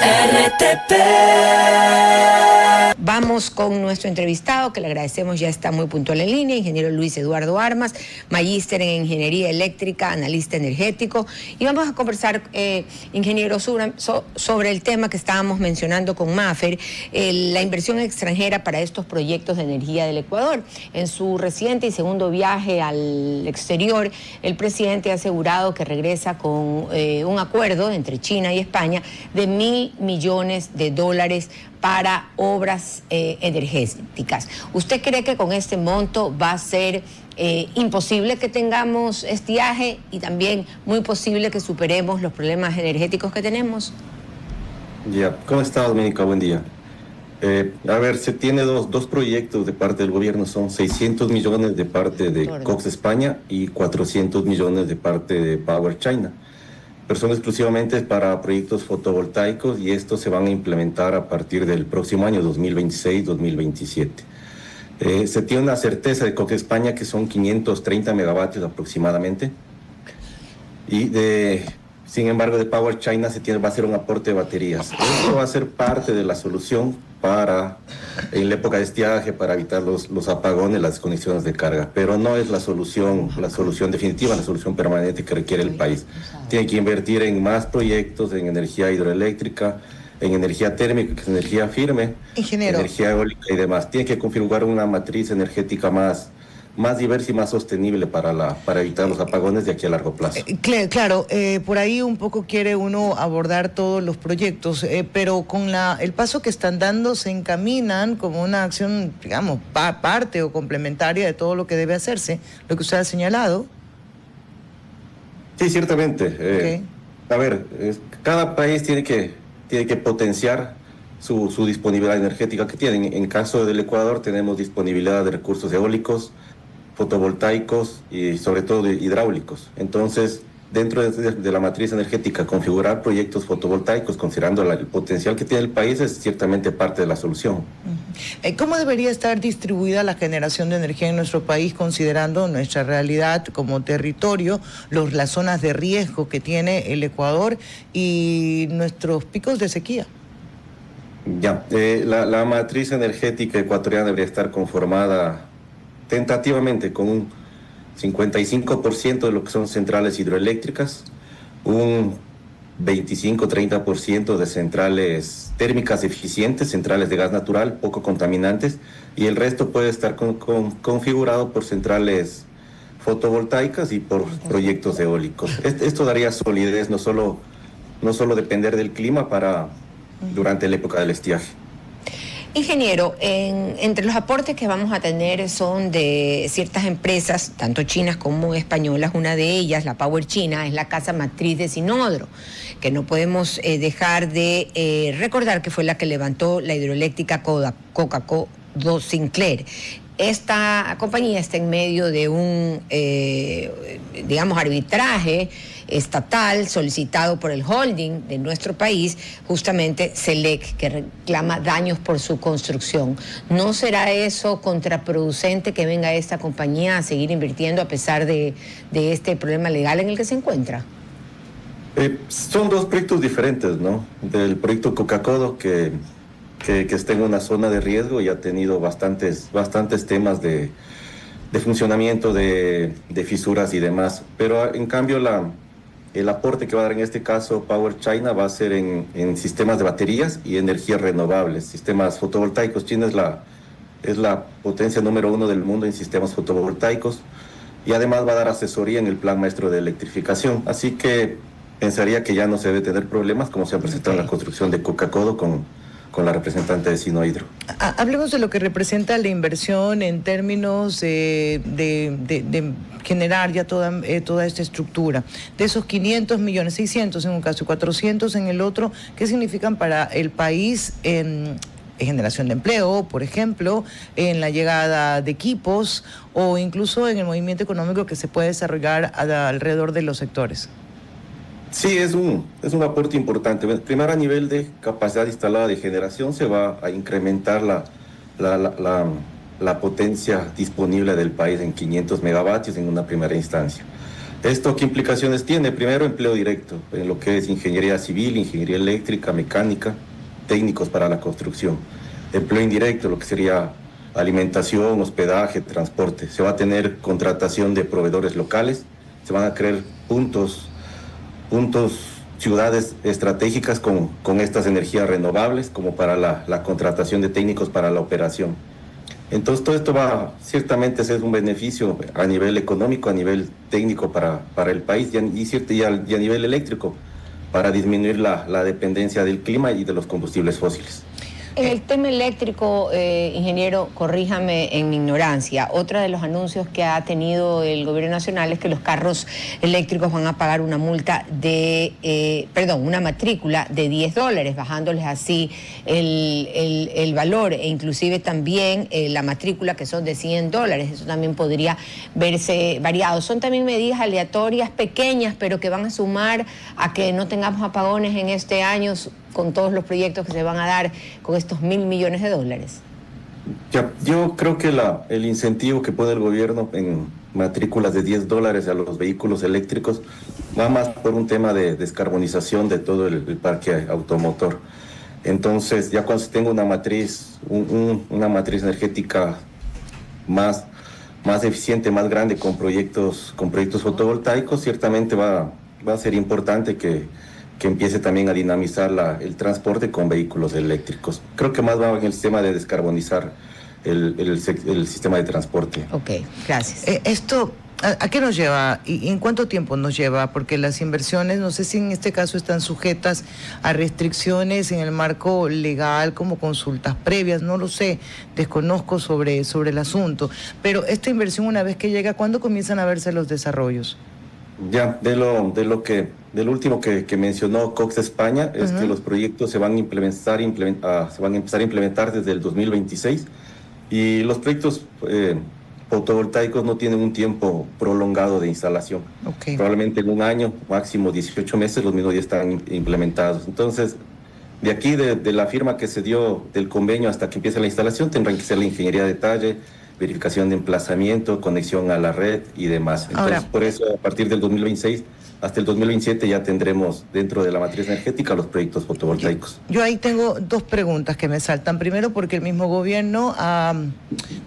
RTP. Vamos con nuestro entrevistado, que le agradecemos, ya está muy puntual en línea, ingeniero Luis Eduardo Armas, magíster en Ingeniería Eléctrica, analista energético, y vamos a conversar, ingeniero, sobre el tema que estábamos mencionando con Maffer, la inversión extranjera para estos proyectos de energía del Ecuador. En su reciente y segundo viaje al exterior, el presidente ha asegurado que regresa con un acuerdo entre China y España de $1.000 millones para obras energéticas. ¿Usted cree que con este monto va a ser imposible que tengamos estiaje y también muy posible que superemos los problemas energéticos que tenemos? Ya, ¿cómo está, Doménica? Buen día. A ver, se tiene dos proyectos de parte del gobierno, son 600 millones de parte de Cox España y 400 millones de parte de Power China. Pero son exclusivamente para proyectos fotovoltaicos y estos se van a implementar a partir del próximo año, 2026-2027. Se tiene una certeza de Cox España que son 530 megavatios aproximadamente. Y sin embargo, de Power China va a ser un aporte de baterías. Esto va a ser parte de la solución en la época de estiaje, para evitar los apagones, las desconexiones de carga. Pero no es la solución definitiva, la solución permanente que requiere el país. Tiene que invertir en más proyectos, en energía hidroeléctrica, en energía térmica, que es energía firme, energía eólica y demás. Tiene que configurar una matriz energética más diversa y más sostenible para evitar los apagones de aquí a largo plazo. Claro, por ahí un poco quiere uno abordar todos los proyectos, pero con el paso que están dando se encaminan como una acción, digamos, parte o complementaria de todo lo que debe hacerse, lo que usted ha señalado. Sí, ciertamente. A ver, cada país tiene que potenciar su disponibilidad energética que tienen. En caso del Ecuador tenemos disponibilidad de recursos eólicos, fotovoltaicos y sobre todo hidráulicos. Entonces, dentro de la matriz energética, configurar proyectos fotovoltaicos considerando el potencial que tiene el país es ciertamente parte de la solución. ¿Cómo debería estar distribuida la generación de energía en nuestro país, considerando nuestra realidad como territorio, las zonas de riesgo que tiene el Ecuador y nuestros picos de sequía? Ya, la matriz energética ecuatoriana debería estar conformada tentativamente con un 55% de lo que son centrales hidroeléctricas, un 25-30% de centrales térmicas eficientes, centrales de gas natural, poco contaminantes, y el resto puede estar configurado por centrales fotovoltaicas y por proyectos eólicos. Esto daría solidez, no solo depender del clima durante la época del estiaje. Ingeniero, entre los aportes que vamos a tener son de ciertas empresas, tanto chinas como españolas. Una de ellas, la Power China, es la casa matriz de Sinodro, que no podemos dejar de recordar que fue la que levantó la hidroeléctrica Coca-Cola Sinclair. Esta compañía está en medio de un, arbitraje estatal solicitado por el holding de nuestro país, justamente SELEC, que reclama daños por su construcción. ¿No será eso contraproducente que venga esta compañía a seguir invirtiendo a pesar de este problema legal en el que se encuentra? Son dos proyectos diferentes, ¿no? Del proyecto Coca-Cola que está en una zona de riesgo y ha tenido bastantes temas de funcionamiento, de fisuras y demás. Pero en cambio el aporte que va a dar en este caso Power China va a ser en sistemas de baterías y energías renovables, sistemas fotovoltaicos. China es la potencia número 1 del mundo en sistemas fotovoltaicos y además va a dar asesoría en el plan maestro de electrificación. Así que pensaría que ya no se debe tener problemas como se ha presentado en la construcción de Coca-Cola con la representante de Sinohydro. Hablemos de lo que representa la inversión en términos de generar ya toda esta estructura. De esos 500 millones, 600 en un caso y 400 en el otro, ¿qué significan para el país en generación de empleo, por ejemplo, en la llegada de equipos o incluso en el movimiento económico que se puede desarrollar alrededor de los sectores? Sí, es un aporte importante. Primero, a nivel de capacidad instalada de generación, se va a incrementar la potencia disponible del país en 500 megavatios en una primera instancia. ¿Esto qué implicaciones tiene? Primero, empleo directo en lo que es ingeniería civil, ingeniería eléctrica, mecánica, técnicos para la construcción. Empleo indirecto, lo que sería alimentación, hospedaje, transporte. Se va a tener contratación de proveedores locales, se van a crear puntos, ciudades estratégicas con estas energías renovables, como para la contratación de técnicos para la operación. Entonces, todo esto va ciertamente a ser un beneficio a nivel económico, a nivel técnico para el país y a nivel eléctrico, para disminuir la dependencia del clima y de los combustibles fósiles. En el tema eléctrico, ingeniero, corríjame en mi ignorancia. Otro de los anuncios que ha tenido el gobierno nacional es que los carros eléctricos van a pagar una multa una matrícula de $10, bajándoles así el valor, e inclusive también la matrícula, que son de $100. Eso también podría verse variado. Son también medidas aleatorias, pequeñas, pero que van a sumar a que no tengamos apagones en este año, con todos los proyectos que se van a dar con estos $1.000 millones. Ya, yo creo que el incentivo que pone el gobierno en matrículas de $10 a los vehículos eléctricos va más por un tema de descarbonización de todo el parque automotor. Entonces, ya cuando se tenga una matriz energética más eficiente, más grande, con proyectos fotovoltaicos, ciertamente va a ser importante que empiece también a dinamizar el transporte con vehículos eléctricos. Creo que más va en el tema de descarbonizar el sistema de transporte. Ok, gracias. Esto, ¿a qué nos lleva y en cuánto tiempo nos lleva? Porque las inversiones, no sé si en este caso están sujetas a restricciones en el marco legal, como consultas previas, no lo sé, desconozco sobre el asunto. Pero esta inversión, una vez que llega, ¿cuándo comienzan a verse los desarrollos? Ya, del último que mencionó Cox España, es que los proyectos se van a empezar a implementar desde el 2026, y los proyectos fotovoltaicos no tienen un tiempo prolongado de instalación. Okay. Probablemente en un año, máximo 18 meses, los mismos ya están implementados. Entonces, de aquí, de la firma que se dio del convenio hasta que empiece la instalación, tendrán que ser la ingeniería de detalle, verificación de emplazamiento, conexión a la red y demás. Entonces, ahora, por eso, a partir del 2026 hasta el 2027 ya tendremos dentro de la matriz energética los proyectos fotovoltaicos. Yo ahí tengo dos preguntas que me saltan. Primero, porque el mismo gobierno ha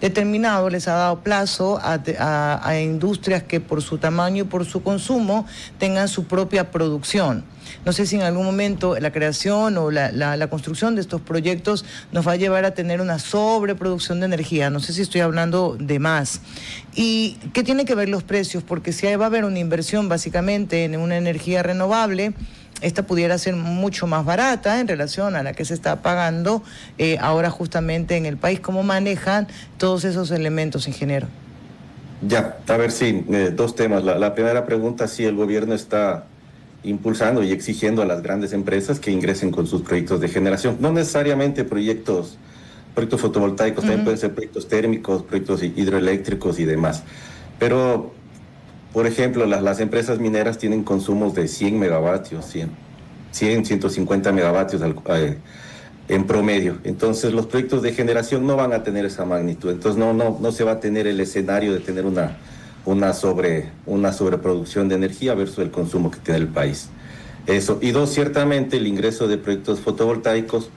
determinado, les ha dado plazo a industrias que por su tamaño y por su consumo tengan su propia producción. No sé si en algún momento la creación o la construcción de estos proyectos nos va a llevar a tener una sobreproducción de energía. No sé si estoy hablando de más. ¿Y qué tiene que ver los precios? Porque si va a haber una inversión básicamente en una energía renovable, esta pudiera ser mucho más barata en relación a la que se está pagando ahora justamente en el país. ¿Cómo manejan todos esos elementos, ingeniero? Ya, a ver, sí, dos temas. La primera pregunta, si el gobierno está impulsando y exigiendo a las grandes empresas que ingresen con sus proyectos de generación. No necesariamente proyectos fotovoltaicos, también pueden ser proyectos térmicos, proyectos hidroeléctricos y demás. Pero, por ejemplo, las empresas mineras tienen consumos de 100 megavatios, 150 megavatios en promedio. Entonces, los proyectos de generación no van a tener esa magnitud. Entonces, no se va a tener el escenario de tener una sobreproducción de energía versus el consumo que tiene el país. Eso. Y dos, ciertamente el ingreso de proyectos fotovoltaicos,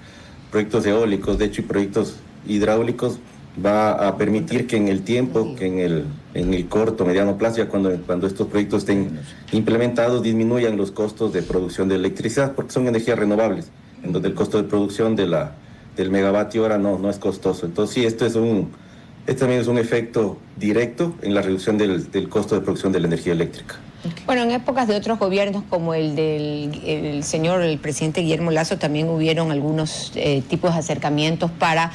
proyectos eólicos, de hecho, y proyectos hidráulicos va a permitir que en el tiempo, que en el corto, mediano plazo, ya cuando estos proyectos estén implementados, disminuyan los costos de producción de electricidad, porque son energías renovables, en donde el costo de producción del megavatio hora no es costoso. Entonces, sí, este también es un efecto directo en la reducción del costo de producción de la energía eléctrica. Bueno, en épocas de otros gobiernos como el del el presidente Guillermo Lasso, también hubieron algunos tipos de acercamientos para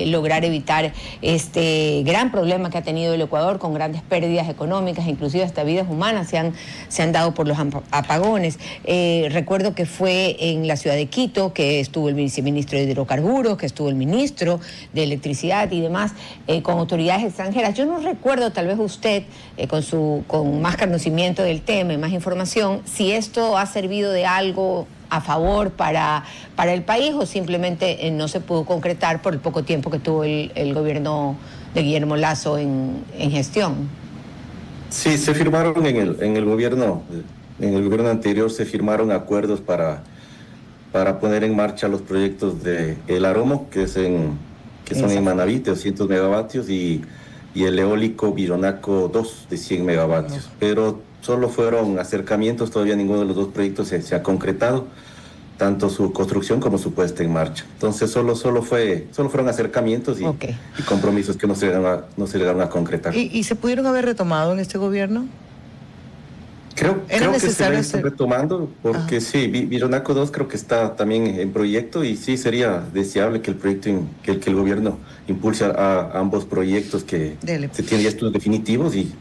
lograr evitar este gran problema que ha tenido el Ecuador, con grandes pérdidas económicas, inclusive hasta vidas humanas se han dado por los apagones. Recuerdo que fue en la ciudad de Quito, que estuvo el viceministro de Hidrocarburos, que estuvo el ministro de Electricidad y demás, con autoridades extranjeras. Yo no recuerdo, tal vez usted, con más conocimiento del tema y más información, si esto ha servido de algo a favor para el país, o simplemente no se pudo concretar por el poco tiempo que tuvo el gobierno de Guillermo Lasso en gestión. Sí, se firmaron en el gobierno anterior se firmaron acuerdos para poner en marcha los proyectos de El Aromo, que son en Manabí, de 200 megavatios, y el eólico Vironaco 2 de 100 megavatios. Pero solo fueron acercamientos, todavía ninguno de los dos proyectos se ha concretado, tanto su construcción como su puesta en marcha. Entonces solo fueron acercamientos y compromisos que no se llegaron a concretar. ¿Y se pudieron haber retomado en este gobierno? Creo que se va a estar retomando, porque sí, Vironaco 2 creo que está también en proyecto, y sí sería deseable que el gobierno impulse a ambos proyectos que se tienen ya estudios definitivos y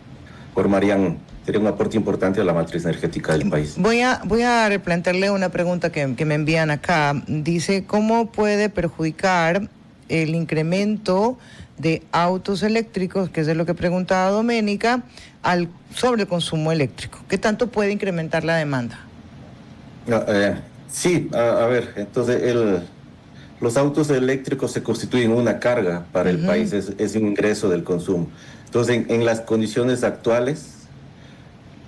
sería un aporte importante a la matriz energética del país. Voy a replantearle una pregunta que me envían acá. Dice, ¿cómo puede perjudicar el incremento de autos eléctricos, que es de lo que preguntaba Doménica, sobre el consumo eléctrico? ¿Qué tanto puede incrementar la demanda? Sí, a ver, entonces los autos eléctricos se constituyen una carga para el país, es un ingreso del consumo. Entonces, en las condiciones actuales,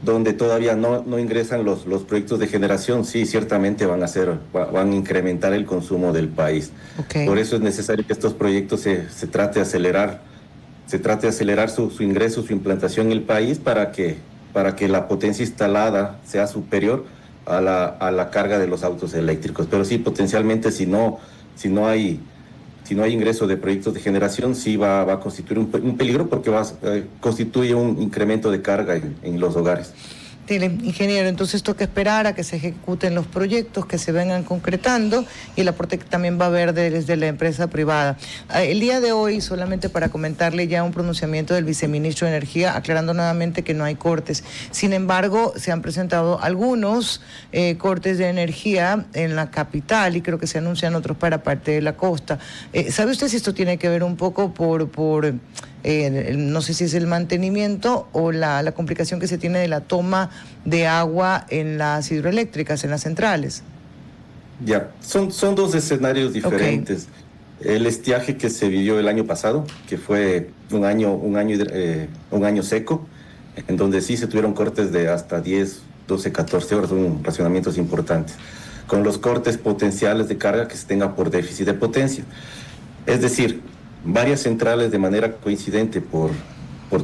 donde todavía no ingresan los proyectos de generación, sí, ciertamente van a incrementar el consumo del país. Okay. Por eso es necesario que estos proyectos se trate de acelerar su ingreso, su implantación en el país, para que la potencia instalada sea superior a la carga de los autos eléctricos. Pero sí, potencialmente, si no hay ingreso de proyectos de generación, sí va a constituir un peligro, porque constituye un incremento de carga en los hogares. Ingeniero, entonces toca esperar a que se ejecuten los proyectos, que se vengan concretando, y el aporte que también va a haber desde la empresa privada. El día de hoy, solamente para comentarle ya un pronunciamiento del viceministro de Energía, aclarando nuevamente que no hay cortes. Sin embargo, se han presentado algunos cortes de energía en la capital, y creo que se anuncian otros para parte de la costa. ¿Sabe usted si esto tiene que ver un poco por no sé si es el mantenimiento o la complicación que se tiene de la toma de agua en las hidroeléctricas, en las centrales? Ya, son dos escenarios diferentes. Okay. El estiaje que se vivió el año pasado, que fue un año seco, en donde sí se tuvieron cortes de hasta 10, 12, 14 horas, son racionamientos importantes, con los cortes potenciales de carga que se tenga por déficit de potencia. Es decir, varias centrales de manera coincidente por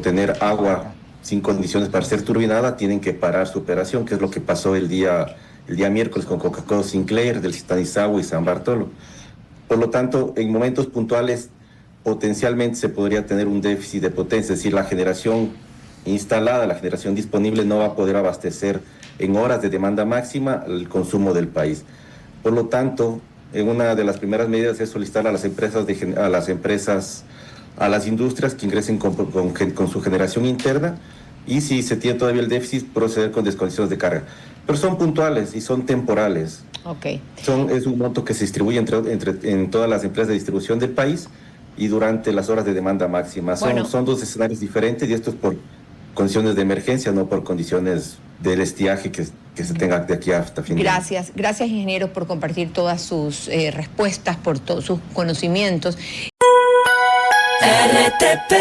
tener agua sin condiciones para ser turbinada tienen que parar su operación, que es lo que pasó el día miércoles con Coca-Cola Sinclair, del Stanislao y San Bartolo. Por lo tanto, en momentos puntuales potencialmente se podría tener un déficit de potencia, es decir, la generación instalada, la generación disponible no va a poder abastecer en horas de demanda máxima el consumo del país. Por lo tanto, una de las primeras medidas es solicitar a las industrias que ingresen con su generación interna, y si se tiene todavía el déficit, proceder con desconexiones de carga. Pero son puntuales y son temporales. Okay. Es un monto que se distribuye en todas las empresas de distribución del país y durante las horas de demanda máxima. Son dos escenarios diferentes, y esto es por condiciones de emergencia, no por condiciones del estiaje que se tenga de aquí hasta fin de año. Gracias, ingeniero, por compartir todas sus respuestas, por todos sus conocimientos. RTP